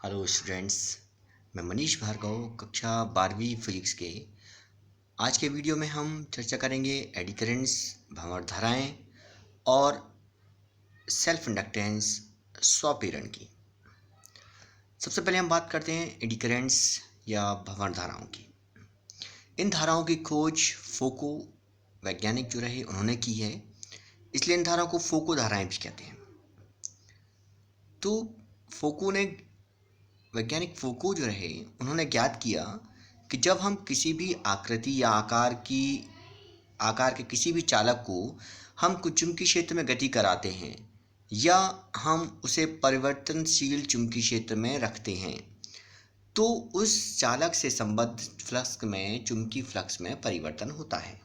Hello students. मैं मनीष भार्गव कक्षा 12वीं फिजिक्स के आज के वीडियो में हम चर्चा करेंगे एडी करंट्स, भंवर धाराएं और सेल्फ इंडक्टेंस स्वप्रेरण की। सबसे पहले हम बात करते हैं एडी करंट्स या भंवर धाराओं की। इन धाराओं की खोज फोको वैज्ञानिक जो रहे उन्होंने की है, इसलिए इन धाराओं को फोको धाराएं भी कहते हैं। तो फोको ने वैज्ञानिक फोको जो रहे उन्होंने ज्ञात किया कि जब हम किसी भी आकृति या आकार के किसी भी चालक को हम कुछ चुंबकीय क्षेत्र में गति कराते हैं या हम उसे परिवर्तनशील चुंबकीय क्षेत्र में रखते हैं तो उस चालक से संबद्ध फ्लक्स में चुंबकीय फ्लक्स में परिवर्तन होता है।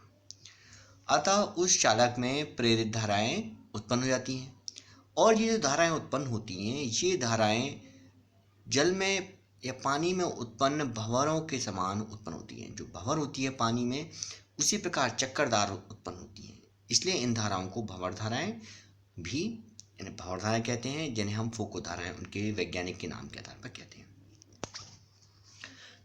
अतः उस चालक में प्रेरित धाराएं उत्पन्न हो जाती हैं और ये जो धाराएं उत्पन्न होती हैं ये धाराएं जल में या पानी में उत्पन्न भंवरों के समान उत्पन्न होती हैं। जो भंवर होती है पानी में उसी प्रकार चक्करदार उत्पन्न होती हैं, इसलिए इन धाराओं को भंवर धाराएं भी इन्हें भंवर धाराएं कहते हैं, जिन्हें हम फोको धाराएं उनके वैज्ञानिक के नाम के आधार पर कहते हैं।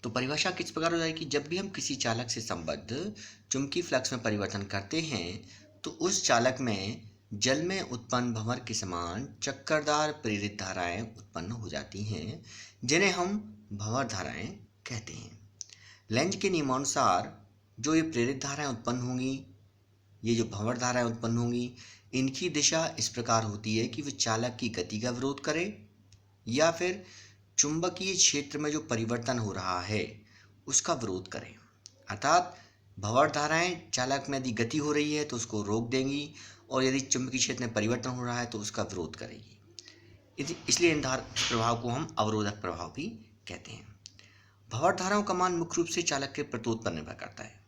तो परिभाषा किस प्रकार हो जाएगी? जब भी हम किसी चालक से संबद्ध चुंबकीय फ्लक्स में परिवर्तन करते हैं तो उस चालक में जल में उत्पन्न भंवर के समान चक्करदार प्रेरित धाराएं उत्पन्न हो जाती हैं, जिन्हें हम भंवर धाराएं कहते हैं। लेंज के नियमानुसार जो ये प्रेरित धाराएं उत्पन्न होंगी, ये जो भंवर धाराएं उत्पन्न होंगी, इनकी दिशा इस प्रकार होती है कि वे चालक की गति का विरोध करे या फिर चुंबकीय क्षेत्र में जो परिवर्तन हो रहा है उसका विरोध करें। अर्थात भंवर धाराएं चालक में यदि गति हो रही है तो उसको रोक देंगी और यदि चुंबकीय क्षेत्र में परिवर्तन हो रहा है तो उसका विरोध करेगी। इसलिए इन प्रभाव को हम अवरोधक प्रभाव भी कहते हैं। भंवर धाराओं का मान मुख्य रूप से चालक के प्रतिरोध पर निर्भर करता है।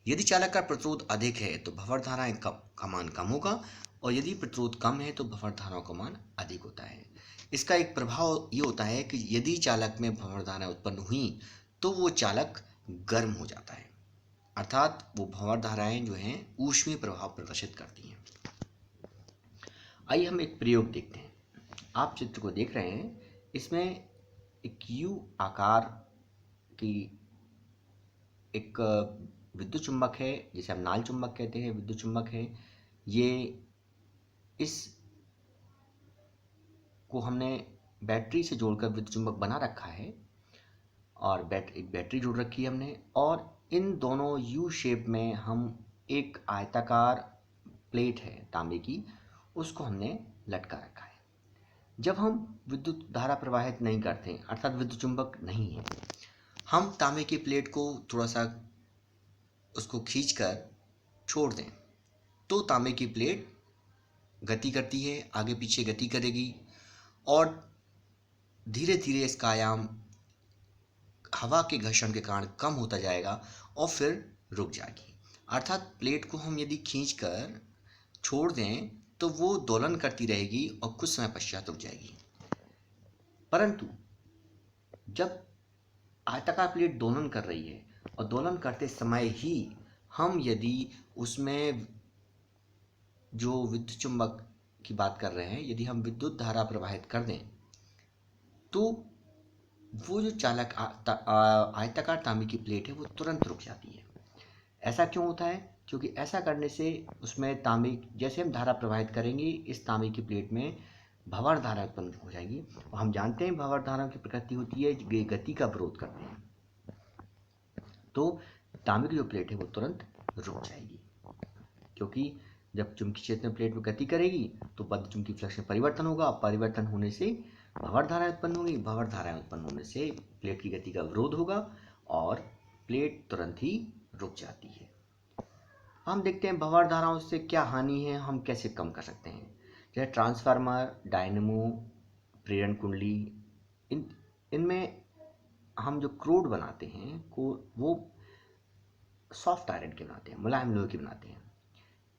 यदि चालक का प्रतिरोध अधिक है तो भंवर धाराएं का मान कम होगा और यदि प्रतिरोध कम है तो भंवर धाराओं का मान अधिक होता है। इसका एक प्रभाव ये होता है कि यदि चालक में भंवर धाराएं उत्पन्न हुई तो वो चालक गर्म हो जाता है, अर्थात वो भंवर धाराएं जो हैं ऊष्मीय प्रभाव प्रदर्शित करती हैं। आइए हम एक प्रयोग देखते हैं। आप चित्र को देख रहे हैं, इसमें एक यू आकार की एक विद्युत चुंबक है जिसे हम नाल चुंबक कहते हैं, विद्युत चुंबक है। ये इस को हमने बैटरी से जोड़कर विद्युत चुंबक बना रखा है और एक बैटरी जोड़ रखी है हमने, और इन दोनों यू शेप में हम एक आयताकार प्लेट है तांबे की, उसको हमने लटका रखा है। जब हम विद्युत धारा प्रवाहित नहीं करते अर्थात विद्युत चुंबक नहीं है, हम तांबे की प्लेट को थोड़ा सा उसको खींचकर छोड़ दें तो तांबे की प्लेट गति करती है, आगे पीछे गति करेगी और धीरे धीरे इसका आयाम हवा के घर्षण के कारण कम होता जाएगा और फिर रुक जाएगी। अर्थात प्लेट को हम यदि खींचकर छोड़ दें तो वो दोलन करती रहेगी और कुछ समय पश्चात रुक जाएगी। परंतु जब आयताकार प्लेट दोलन कर रही है और दोलन करते समय ही हम यदि उसमें जो विद्युत चुंबक की बात कर रहे हैं, यदि हम विद्युत धारा प्रवाहित कर दें तो वो जो चालक आयताकार तांबे की प्लेट है वो तुरंत रुक जाती है। ऐसा क्यों होता है? क्योंकि ऐसा करने से उसमें तांबे, जैसे हम धारा प्रवाहित करेंगे इस तांबे की प्लेट में भंवर धारा उत्पन्न हो जाएगी और हम जानते हैं भंवर धारा की प्रकृति होती है ये गति का विरोध करते हैं, तो तांबे की जो प्लेट है वो तुरंत रुक जाएगी। क्योंकि जब चुंबकीय क्षेत्र में प्लेट में गति करेगी तो बद्ध चुंबकीय फ्लक्स में परिवर्तन होगा, परिवर्तन होने से भंवर धाराएं उत्पन्न होगी, भंवर धाराएं उत्पन्न होने से प्लेट की गति का विरोध होगा और प्लेट तुरंत ही रुक जाती है। हम देखते हैं भंवर धाराओं से क्या हानि है, हम कैसे कम कर सकते हैं। जैसे ट्रांसफार्मर, डायनेमो, प्रेरण कुंडली, इनमें हम जो क्रूड बनाते हैं को वो सॉफ्ट आयरन के बनाते हैं, मुलायम लोहे के बनाते हैं।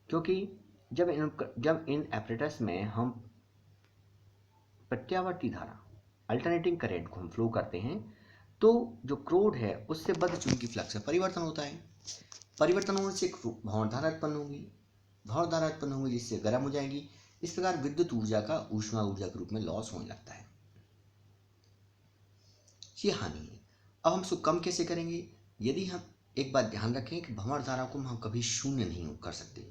क्योंकि जब इन एपरेटस में हम प्रत्यावर्ती धारा अल्टरनेटिंग करंट को हम फ्लो करते हैं तो जो क्रोड है उससे बद्ध चुंबकीय फ्लक्स में परिवर्तन होता है। परिवर्तन होने से भंवर धारा उत्पन्न होगी, भंवर धारा उत्पन्न होगी जिससे गर्म हो जाएगी। इस प्रकार विद्युत ऊर्जा का ऊष्मा ऊर्जा के रूप में लॉस होने लगता है। ये हानि है। अब हम इसको कम कैसे करेंगे? यदि हम एक बात ध्यान रखें कि भंवर धारा को हम कभी शून्य नहीं कर सकते,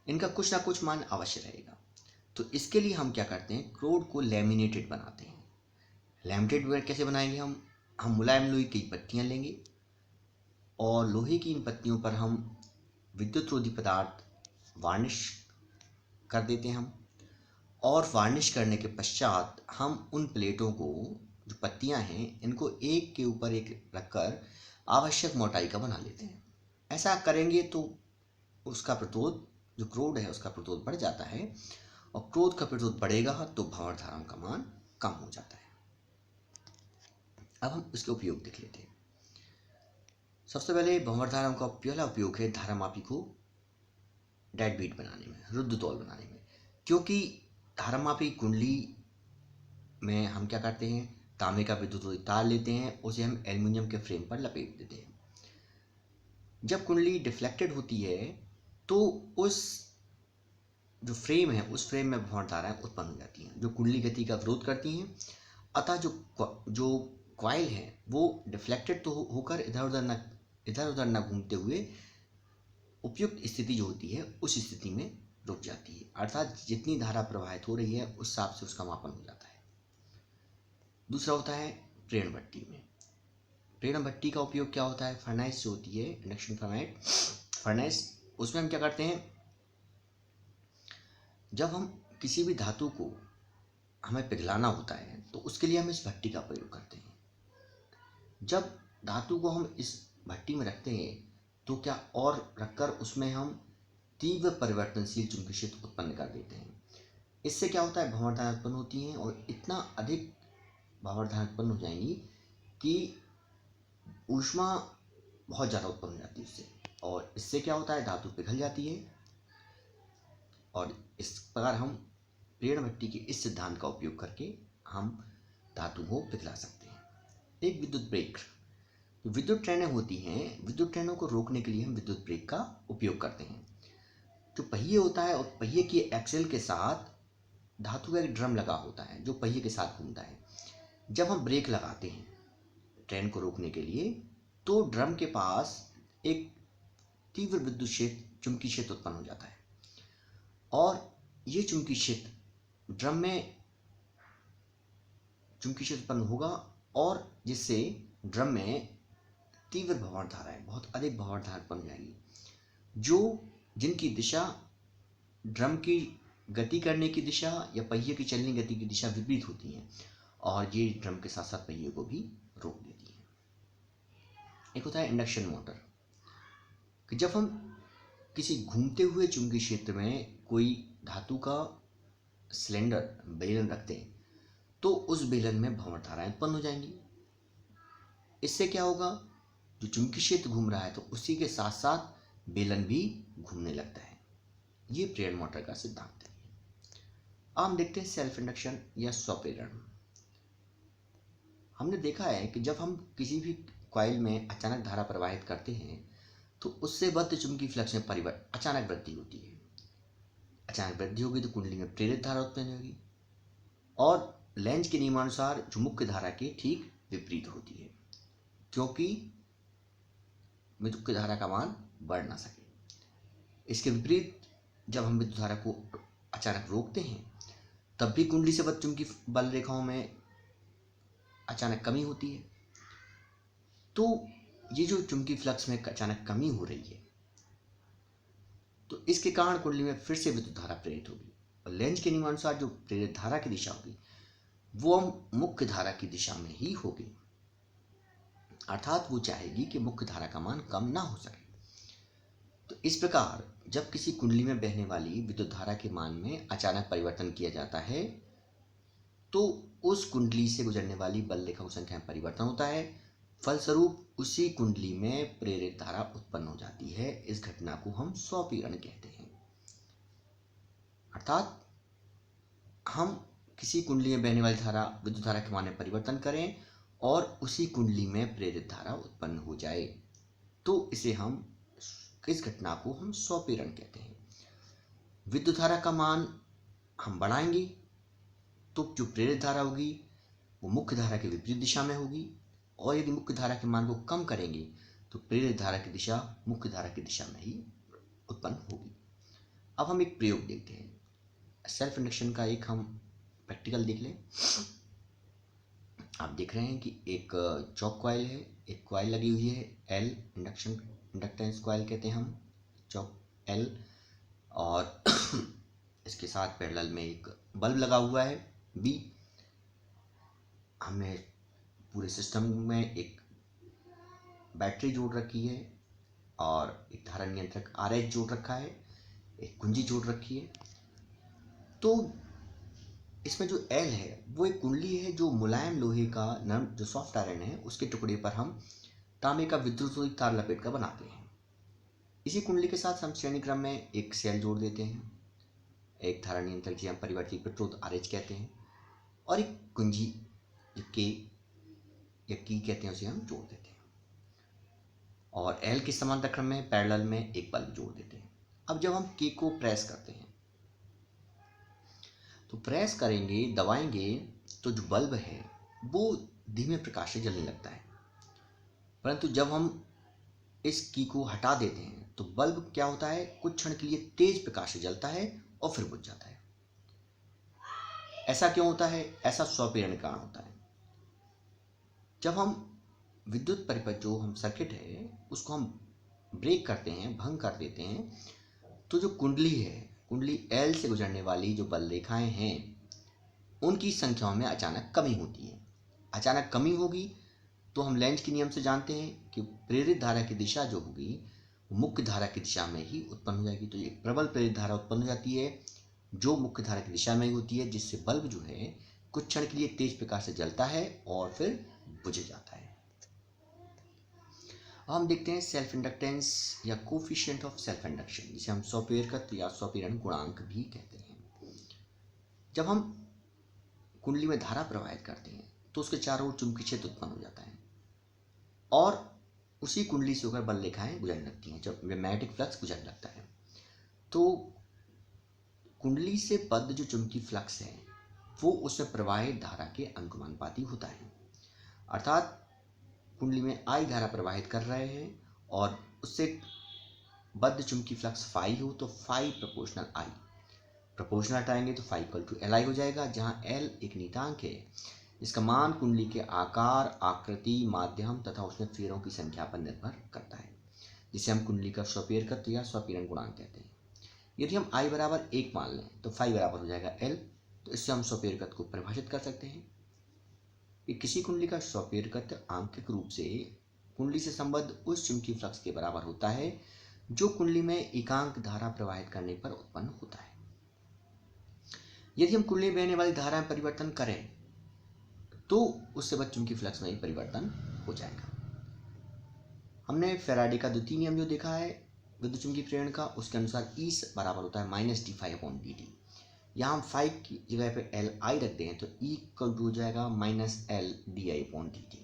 इनका कुछ ना कुछ मान अवश्य रहेगा। तो इसके लिए हम क्या करते हैं, क्रोड को लैमिनेटेड बनाते हैं। लैमिनेटेड कैसे बनाएंगे? हम मुलायम लोहे की पत्तियां लेंगे और लोहे की इन पत्तियों पर हम विद्युत रोधी पदार्थ वार्निश कर देते हैं हम, और वार्निश करने के पश्चात हम उन प्लेटों को, जो पत्तियां हैं, इनको एक के ऊपर एक रखकर आवश्यक मोटाई का बना लेते हैं। ऐसा करेंगे तो उसका प्रतिरोध, जो क्रोध है उसका प्रतिरोध बढ़ जाता है, और क्रोध का प्रतिरोध बढ़ेगा तो भंवर धाराओं का मान कम हो जाता है। अब हम इसके उपयोग देख लेते हैं। सबसे पहले भंवर धाराओं का पहला उपयोग है धारामापी को डेड बीट बनाने में, रुद्ध तौल बनाने में। क्योंकि धारामापी कुंडली में हम क्या करते हैं, तांबे का विद्युत रोधी तार लेते हैं, उसे हम एल्युमिनियम के फ्रेम पर लपेट देते हैं। जब कुंडली डिफ्लेक्टेड होती है तो उस जो फ्रेम है, उस फ्रेम में भंवर धाराएं उत्पन्न हो जाती हैं, जो कुंडली गति का विरोध करती हैं। अतः जो कॉइल है वो डिफ्लेक्टेड तो होकर इधर उधर न घूमते हुए उपयुक्त स्थिति जो होती है उस स्थिति में रुक जाती है, अर्थात जितनी धारा प्रवाहित हो रही है उस हिसाब से उसका मापन हो जाता है। दूसरा होता है प्रेरण भट्टी में। प्रेरण भट्टी का उपयोग क्या होता है? फर्नेस जो होती है, इंडक्शन फर्नेस, उसमें हम क्या करते हैं, जब हम किसी भी धातु को हमें पिघलाना होता है तो उसके लिए हम इस भट्टी का प्रयोग करते हैं। जब धातु को हम इस भट्टी में रखते हैं तो क्या और रखकर उसमें हम तीव्र परिवर्तनशील चुंबकीय क्षेत्र उत्पन्न कर देते हैं। इससे क्या होता है, भंवर धाराएं उत्पन्न होती हैं और इतना अधिक भंवर धाराएं उत्पन्न हो जाएंगी कि ऊष्मा बहुत ज़्यादा उत्पन्न हो जाती है उससे, और इससे क्या होता है, धातु पिघल जाती है। और इस प्रकार हम प्रेरण भट्टी के इस सिद्धांत का उपयोग करके हम धातु को पिघला सकते हैं। एक विद्युत ब्रेक, विद्युत ट्रेनें होती हैं, विद्युत ट्रेनों को रोकने के लिए हम विद्युत ब्रेक का उपयोग करते हैं। जो पहिए होता है और पहिए की एक्सेल के साथ धातु का एक ड्रम लगा होता है जो पहिए के साथ घूमता है। जब हम ब्रेक लगाते हैं ट्रेन को रोकने के लिए तो ड्रम के पास एक तीव्र विद्युत क्षेत्र, चुंबकीय क्षेत्र उत्पन्न हो जाता है, और ये चुंबकीय क्षेत्र ड्रम में चुंबकीय क्षेत्र उत्पन्न होगा, और जिससे ड्रम में तीव्र भंवर धाराएं, बहुत अधिक भंवर धारा उत्पन्न हो जाएगी, जिनकी दिशा ड्रम की गति करने की दिशा या पहिए की चलनी गति की दिशा विपरीत होती है, और ये ड्रम के साथ साथ पहिए को भी रोक देती है। एक होता है इंडक्शन मोटर, कि जब हम किसी घूमते हुए चुंबकीय क्षेत्र में कोई धातु का सिलेंडर, बेलन रखते हैं तो उस बेलन में भंवर धाराएं उत्पन्न हो जाएंगी। इससे क्या होगा, जो चुंबकीय क्षेत्र घूम रहा है तो उसी के साथ साथ बेलन भी घूमने लगता है। ये प्रेरण मोटर का सिद्धांत है। अब हम देखते हैं सेल्फ इंडक्शन या स्वप्रेरण। हमने देखा है कि जब हम किसी भी कॉइल में अचानक धारा प्रवाहित करते हैं तो उससे बद्ध चुंबकीय फ्लक्स में अचानक वृद्धि होती है। अचानक वृद्धि होगी तो कुंडली में प्रेरित धारा उत्पन्न होगी, और लेंज के नियमानुसार जो मुख्य धारा के ठीक विपरीत होती है, क्योंकि मुख्य धारा का मान बढ़ ना सके। इसके विपरीत जब हम विद्युत धारा को अचानक रोकते हैं तब भी कुंडली से बद्ध चुंबकीय बल रेखाओं में अचानक कमी होती है। तो ये जो चुंबकीय फ्लक्स में अचानक कमी हो रही है तो इसके कारण कुंडली में फिर से विद्युत धारा प्रेरित होगी, और लेंज के नियमानुसार जो प्रेरित धारा की दिशा होगी वो मुख्य धारा की दिशा में ही होगी, अर्थात वो चाहेगी कि मुख्य धारा का मान कम ना हो सके। तो इस प्रकार जब किसी कुंडली में बहने वाली विद्युत धारा के मान में अचानक परिवर्तन किया जाता है तो उस कुंडली से गुजरने वाली बल रेखाओं संख्या में परिवर्तन होता है, फलस्वरूप उसी कुंडली में प्रेरित धारा उत्पन्न हो जाती है। इस घटना को हम स्वप्रेरण कहते हैं। अर्थात हम किसी कुंडली में बहने वाली धारा, विद्युत धारा के मान में परिवर्तन करें और उसी कुंडली में प्रेरित धारा उत्पन्न हो जाए, तो इस घटना को हम स्वप्रेरण कहते हैं। विद्युत धारा का मान हम बढ़ाएंगे तो जो प्रेरित धारा होगी वो मुख्य धारा के विपरीत दिशा में होगी, और यदि मुख्य धारा के मान को कम करेंगे तो प्रेरित धारा की दिशा मुख्य धारा की दिशा में ही उत्पन्न होगी। अब हम एक प्रयोग देखते हैं, सेल्फ इंडक्शन का एक हम प्रैक्टिकल देख लें। आप देख रहे हैं कि एक चौक कॉइल है, एक कॉइल लगी हुई है एल, इंडक्टेंस कॉइल कहते हैं हम चौक एल, और इसके साथ पैरेलल में एक बल्ब लगा हुआ है बी। हमने पूरे सिस्टम में एक बैटरी जोड़ रखी है और एक धारा नियंत्रक RH जोड़ रखा है, एक कुंजी जोड़ रखी है। तो इसमें जो L है वो एक कुंडली है जो मुलायम लोहे का नरम जो सॉफ्ट आयरन है उसके टुकड़े पर हम तांबे का विद्युत तार लपेट कर बनाते हैं। इसी कुंडली के साथ हम श्रेणी क्रम में एक सेल जोड़ देते हैं, एक धारा नियंत्रक जिसे हम परिवर्ती प्रतिरोध RH कहते हैं, और एक कुंजी के या की कहते हैं उसे हम जोड़ देते हैं, और L के समांतर क्रम में पैरेलल में एक बल्ब जोड़ देते हैं। अब जब हम के को प्रेस करते हैं तो प्रेस करेंगे, दबाएंगे तो जो बल्ब है वो धीमे प्रकाश से जलने लगता है, परंतु जब हम इस की को हटा देते हैं तो बल्ब क्या होता है, कुछ क्षण के लिए तेज प्रकाश से जलता है और फिर बुझ जाता है। ऐसा क्यों होता है? ऐसा स्वप्रेरण के कारण होता है। जब हम विद्युत परिपथ जो हम सर्किट है उसको हम ब्रेक करते हैं, भंग कर देते हैं, तो जो कुंडली है, कुंडली L से गुजरने वाली जो बल रेखाएं हैं उनकी संख्याओं में अचानक कमी होती है। अचानक कमी होगी तो हम लेंज के नियम से जानते हैं कि प्रेरित धारा की दिशा जो होगी वो मुख्य धारा की दिशा में ही उत्पन्न हो जाएगी। तो एक प्रबल प्रेरित धारा उत्पन्न हो जाती है जो मुख्य धारा की दिशा में ही होती है, जिससे बल्ब जो है कुछ क्षण के लिए तेज प्रकाश से जलता है और फिर बुझ जाता है। अब हम देखते हैं सेल्फ इंडक्टेंस या कोफिशिएंट ऑफ सेल्फ इंडक्शन, जिसे हम स्वप्रेरकत्व या स्वप्रेरण गुणांक भी कहते हैं। जब हम कुंडली में धारा प्रवाहित करते हैं तो उसके चारों ओर चुंबकीय क्षेत्र उत्पन्न हो जाता है और उसी कुंडली से होकर बल रेखाएं गुजरने लगती हैं। जब मैग्नेटिक फ्लक्स गुजरने लगता है तो कुंडली से बद्ध जो चुंबकीय फ्लक्स है वो उसमें प्रवाहित धारा के अनुपाती होता है। अर्थात कुंडली में I धारा प्रवाहित कर रहे हैं और उससे बद्ध चुंबकीय फ्लक्स फाई हो तो फाई प्रोपोर्शनल I, प्रोपोर्शनल हटाएंगे तो फाई इक्वल टू LI हो जाएगा, जहां L एक नियतांक है जिसका मान कुंडली के आकार, आकृति, माध्यम तथा उसमें फेरों की संख्या पर निर्भर करता है, जिसे हम कुंडली का स्वप्रेरकत्व या स्वप्रेरण गुणांक कहते हैं। यदि हम I बराबर 1 मान लें तो फाई बराबर हो जाएगा L। तो इससे हम स्वप्रेरकत्व को परिभाषित कर सकते हैं कि किसी कुंडली का स्वप्रेरकत्व आंकिक रूप से कुंडली से संबद्ध उस चुंबकीय फ्लक्स के बराबर होता है जो कुंडली में एकांक धारा प्रवाहित करने पर उत्पन्न होता है। यदि हम कुंडली में बहने वाली धारा में परिवर्तन करें तो उससे बद्ध चुंबकीय फ्लक्स में ही परिवर्तन हो जाएगा। हमने फैराडे का द्वितीय नियम जो देखा है विद्युत चुंबकीय प्रेरण का, उसके अनुसार E बराबर होता है -d∅/dt। यहाँ हम फाई की जगह पे LI रख दें तो E इक्वल टू हो जाएगा -LdI/dt,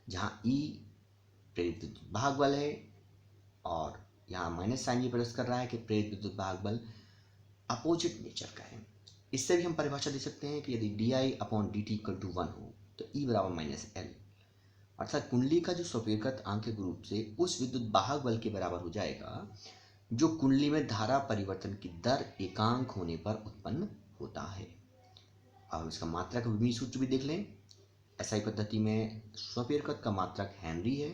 जहाँ E प्रेरित विद्युत भाग बल है और यहाँ माइनस साइन ये प्रदर्शित कर रहा है कि प्रेरित विद्युत भाग बल अपोजिट नेचर का है। इससे भी हम परिभाषा दे सकते हैं कि यदि di/dt इक्वल टू 1 हो तो E बराबर -L, अर्थात कुंडली का जो स्वप्रेरकत्व आंकिक रूप से उस विद्युत वाहक बल के बराबर हो जाएगा जो कुंडली में धारा परिवर्तन की दर एकांक होने पर उत्पन्न होता है। अब इसका मात्रक विभेद सूत्र भी देख लें। SI पद्धति में स्वप्रेरकत्व का मात्रक हेनरी है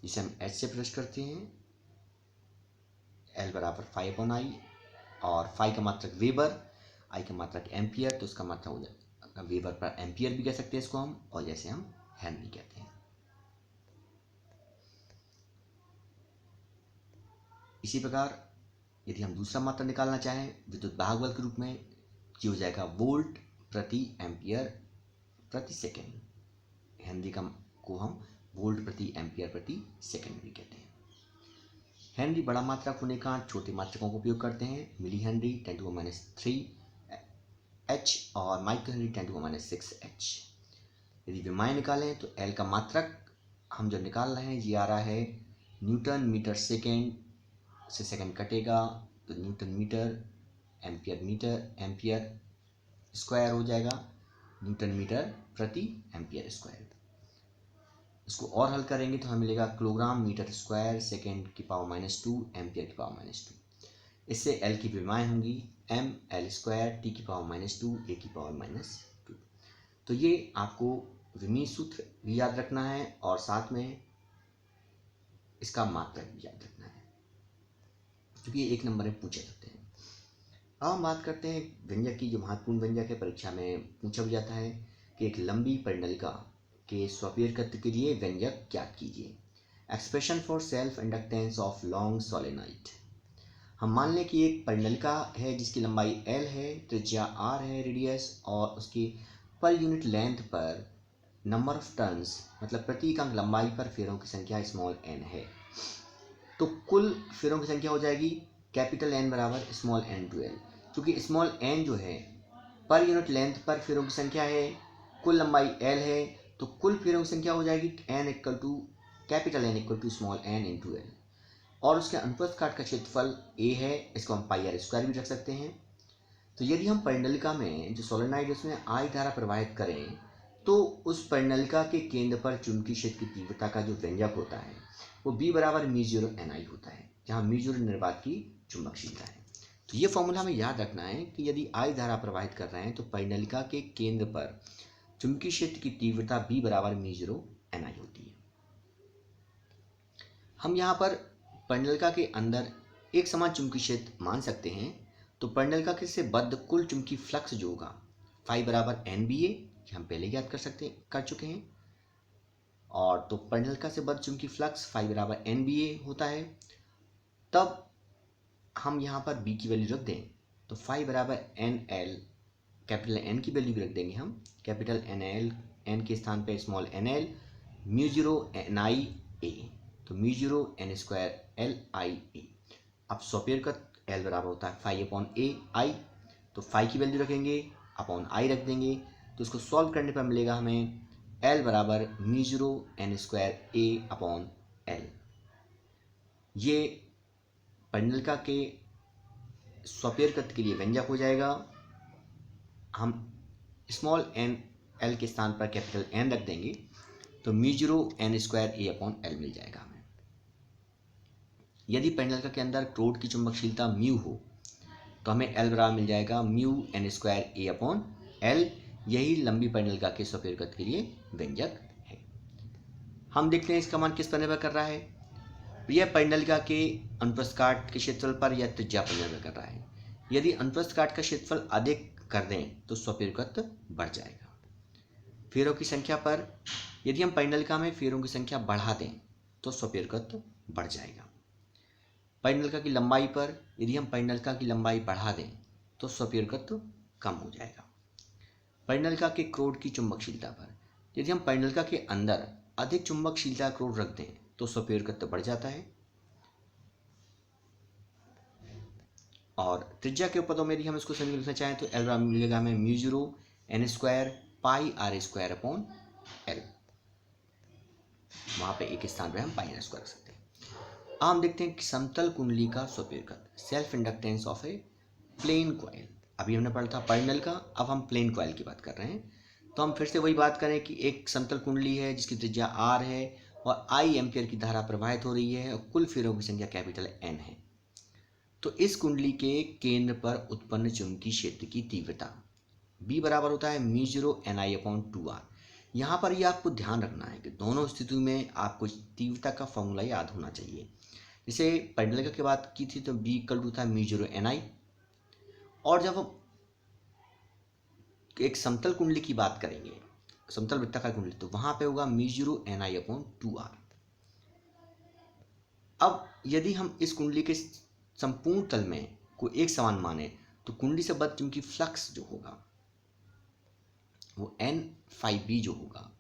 जिसे हम H से प्रश्न करते हैं, L बराबर 5/I और फाई का मात्रक वेबर, I का मात्रक एम्पियर, तो इसका मात्रक हो जाएगा वेबर पर एम्पियर भी कह सकते हैं इसको हम, और जैसे हम हेनरी कहते हैं। इसी प्रकार यदि हम दूसरा मात्रा निकालना चाहें विद्युत वाहक बल के रूप में, ये हो जाएगा वोल्ट प्रति एम्पियर प्रति सेकेंड। हेनरी को हम वोल्ट प्रति एम्पियर प्रति सेकेंड भी कहते हैं। हेनरी बड़ा मात्रक होने का छोटे मात्रकों का उपयोग करते हैं, मिली हेनरी 10⁻³ H और माइक्रो हेनरी 10⁻⁶H। यदि विमाएँ निकालें तो L का मात्रक हम जो निकाल रहे हैं ये आ रहा है न्यूटन मीटर सेकेंड से सेकेंड कटेगा तो newton metre, ampere metre, ampere square हो जाएगा न्यूटन मीटर प्रति एम्पियर स्क्वायर। इसको और हल करेंगे तो हमें मिलेगा किलोग्राम मीटर स्क्वायर सेकेंड की पावर -2 एम्पियर की पावर -2। इससे एल की विमाएँ होंगी ml² टी की पावर -2 ए की पावर -2। तो ये आपको विमीय सूत्र भी याद रखना है और साथ में इसका मात्रक भी याद रखना है, क्योंकि ये 1 नंबर में पूछे जाते हैं। अब हम बात करते हैं व्यंजक की, जो महत्वपूर्ण व्यंजक है, परीक्षा में पूछा भी जाता है कि एक लंबी परिणलिका के स्वपेरकत्व के लिए व्यंजक ज्ञात कीजिए। Expression for self inductance of long solenoid. हम मान लें कि एक परिणलिका है जिसकी लंबाई L है, त्रिज्या R है, रेडियस, और उसकी पर यूनिट लेंथ पर नंबर ऑफ टर्न्स मतलब प्रति इकाई लंबाई पर फेरों की संख्या स्मॉल n है। तो कुल फेरों की संख्या हो जाएगी कैपिटल N बराबर स्मॉल n टू L, क्योंकि स्मॉल n जो है पर यूनिट लेंथ पर फेरों की संख्या है, कुल लंबाई L है, तो कुल फेरों की संख्या हो जाएगी n equal to capital N equal to small n into L। और उसके अनुप्रस्थ काट का क्षेत्रफल a है, इसको हम πr² भी रख सकते हैं। तो यदि हम परिणलिका में जो सोलेनॉइड उसमें I धारा प्रवाहित करें तो उस परिणलिका के केंद्र पर चुंबकीय क्षेत्र की तीव्रता का जो व्यंजक होता है वो B बराबर μ0 Ni होता है, जहाँ μ0 निर्वात की चुंबकशीलता है। तो ये फॉर्मूला हमें याद रखना है कि यदि I धारा प्रवाहित कर रहे हैं तो परिणलिका के केंद्र पर चुंबकीय क्षेत्र की तीव्रता B बराबर μ0 Ni होती है। हम यहाँ पर परिणलिका के अंदर एक समान चुंबकीय क्षेत्र मान सकते हैं। तो परिणलिका के से बद्ध कुल चुंबकीय फ्लक्स जो होगा फाई बराबर NBA, हम पहले ज्ञात कर चुके हैं। और तो परिणलिका से बद्ध चुंबकीय फ्लक्स फाई बराबर NBA होता है। तब हम यहाँ पर B की वैल्यू रख दें तो फाई बराबर NL, कैपिटल N की वैल्यू भी रख देंगे हम, कैपिटल NL, N के स्थान पे स्मॉल nl, μ0 Ni A, तो μ0 n² Li A। अब स्वपेरकत्व L बराबर होता है फाई अपॉन A I, तो फाई की वैल्यू रखेंगे अपॉन I रख देंगे, तो इसको सॉल्व करने पर मिलेगा हमें L बराबर μ0 n² A अपॉन L। ये परिणलिका के स्वपेरकत्व के लिए व्यंजक हो जाएगा। हम स्मॉल n L के स्थान पर कैपिटल N रख देंगे तो μ0 n² A अपॉन L मिल जाएगा हमें। यदि परिणलिका के अंदर क्रोड की चुंबकशीलता म्यू हो तो हमें L बराबर मिल जाएगा μ n² A अपॉन L। यही लंबी परिणलिका के स्वपेरकत्व के लिए व्यंजक है। हम देखते हैं इसका मान किस पर निर्भर कर रहा है। यह परिणलिका के अनुप्रस्थ काट के क्षेत्रफल पर या त्रिज्या पर निर्भर कर रहा है। यदि अनुप्रस्थ काट का क्षेत्रफल अधिक कर दें तो स्वपेरकत्व बढ़ जाएगा। फेरों की संख्या पर यदि हम परिणलिका में फेरों की संख्या बढ़ा दें तो स्वपेरकत्व बढ़ जाएगा। परिणलिका की लंबाई पर यदि हम परिणलिका की लंबाई बढ़ा दें तो स्वपेरकत्व कम हो जाएगा। परिणलिका के क्रोड की चुंबकशीलता पर यदि हम परिणलिका के अंदर अधिक चुंबकशीलता क्रोड रख दें तो स्वपेरकत्व बढ़ जाता है। और त्रिज्या के पदों में यदि हम इसको समीकरण लिखना चाहें तो L बराबर मिलेगा हमें μ0 n² πr² अपॉन L। वहाँ पे एक स्थान पे हम πr² रख सकते हैं। अब हम देखते हैं कि समतल कुंडली का स्वपेरकत्व, self inductance of a plane coil. अभी हमने पढ़ा था परिणलिका, अब हम प्लेन कॉइल की बात कर रहे हैं। तो हम फिर से वही बात करें कि एक समतल कुंडली है जिसकी त्रिज्या R है और I एम्पियर की धारा प्रवाहित हो रही है और कुल फेरों की संख्या कैपिटल N है। तो इस कुंडली के केंद्र पर उत्पन्न चुंबकीय क्षेत्र की तीव्रता B बराबर होता है μ0 Ni अपॉन 2R। यहाँ पर ये आपको ध्यान रखना है कि दोनों स्थितियों में आपको तीव्रता का फॉर्मूला याद होना चाहिए। जैसे परिणलिका की बात की थी तो B इक्वल टू था μ0 Ni, और जब हम एक समतल कुंडली की बात करेंगे, समतल वृत्ताकार कुंडली, तो वहां पे होगा μ0 Ni अपॉन 2R। अब यदि हम इस कुंडली के संपूर्ण तल में को एक समान माने तो कुंडली से बद्ध चुंबकीय फ्लक्स जो होगा वो n phi b जो होगा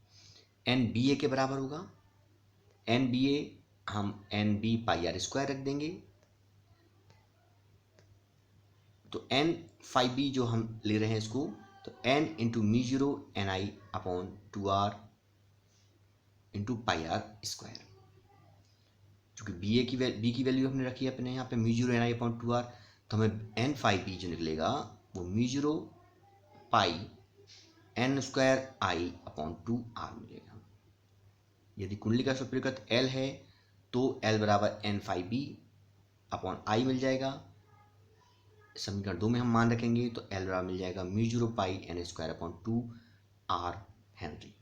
NBA के बराबर होगा। NBA हम NB πr² रख देंगे, तो n phi b जो हम ले रहे हैं इसको, तो n into μ0 Ni upon 2R into πr²। चूंकि B की वैल्यू हमने रखी है अपने यहाँ पे μ0 Ni अपॉन 2R, तो हमें n phi b जो निकलेगा वो μ0 पाई n² I अपॉन 2R मिलेगा। यदि कुंडली का स्वप्रेरकत्व L है तो L बराबर n phi B upon I मिल जाएगा। समीकरण 2 में हम मान रखेंगे तो L बराबर मिल जाएगा mu 0 pi N square upon 2 R henry.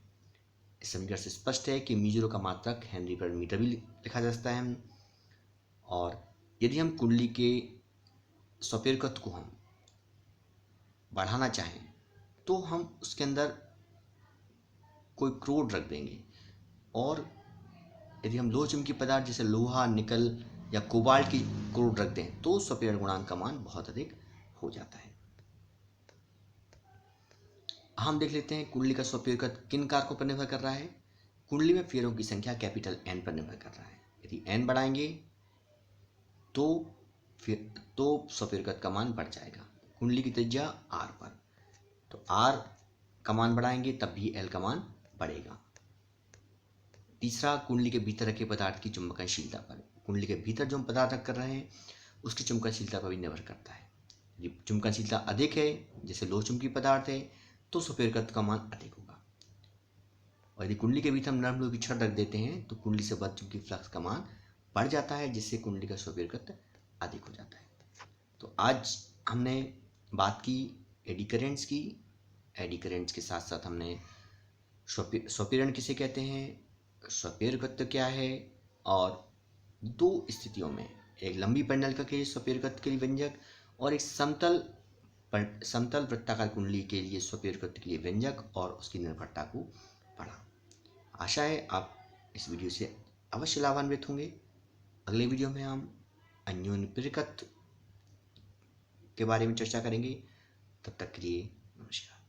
इस समीकरण से स्पष्ट है कि म्यू 0 का मात्रक हेनरी पर मीटर भी लिखा जा सकता है। और यदि हम कुंडली के स्वप्रेरकत्व को हम बढ़ाना चाहें तो हम उसके अंदर कोई क्रोड रख देंगे, और यदि हम लोह चुंबकीय पदार्थ जैसे लोहा, निकल या कोबाल्ट की क्रोड रख दें तो स्वप्रेरण गुणांक का मान बहुत अधिक हो जाता है। हम देख लेते हैं कुंडली का स्वप्रेरकत्व किन कारकों पर निर्भर कर रहा है। कुंडली में फेरों की संख्या कैपिटल एन पर निर्भर कर रहा है। यदि एन बढ़ाएंगे तो स्वप्रेरकत्व का मान बढ़ जाएगा। कुंडली की त्रिज्या आर पर, तो आर का मान बढ़ाएंगे तब भी एल का मान बढ़ेगा। तीसरा, कुंडली के भीतर रखे पदार्थ की चुंबकनशीलता पर। कुंडली के भीतर जो हम पदार्थ रख कर रहे हैं उसकी चुंबकनशीलता पर भी निर्भर करता है। यदि चुंबकनशीलता अधिक है, जैसे लोह चुंबकीय पदार्थ है, तो स्वप्रेरकत्व का मान अधिक होगा। और यदि कुंडली के भीतर हम नरम लोहे की छड़ रख देते हैं तो कुंडली से बद्ध चुंबकीय फ्लक्स का मान बढ़ जाता है, जिससे कुंडली का स्वप्रेरकत्व अधिक हो जाता है। तो आज हमने बात की एडी करेंट्स की। एडी करेंट्स के साथ साथ हमने स्वप्रेरण किसे कहते हैं, स्वप्रेरकत्व क्या है, और दो स्थितियों में, एक लंबी पेंडल के स्वप्रेरकत्व के लिए व्यंजक और एक समतल वृत्ताकार कुंडली के लिए स्वप्रेरकत्व के लिए व्यंजक और उसकी निर्भरता को पढ़ा। आशा है आप इस वीडियो से अवश्य लाभान्वित होंगे। अगले वीडियो में हम अन्योन्य प्रेरकत्व के बारे में चर्चा करेंगे। तब तक के लिए नमस्कार।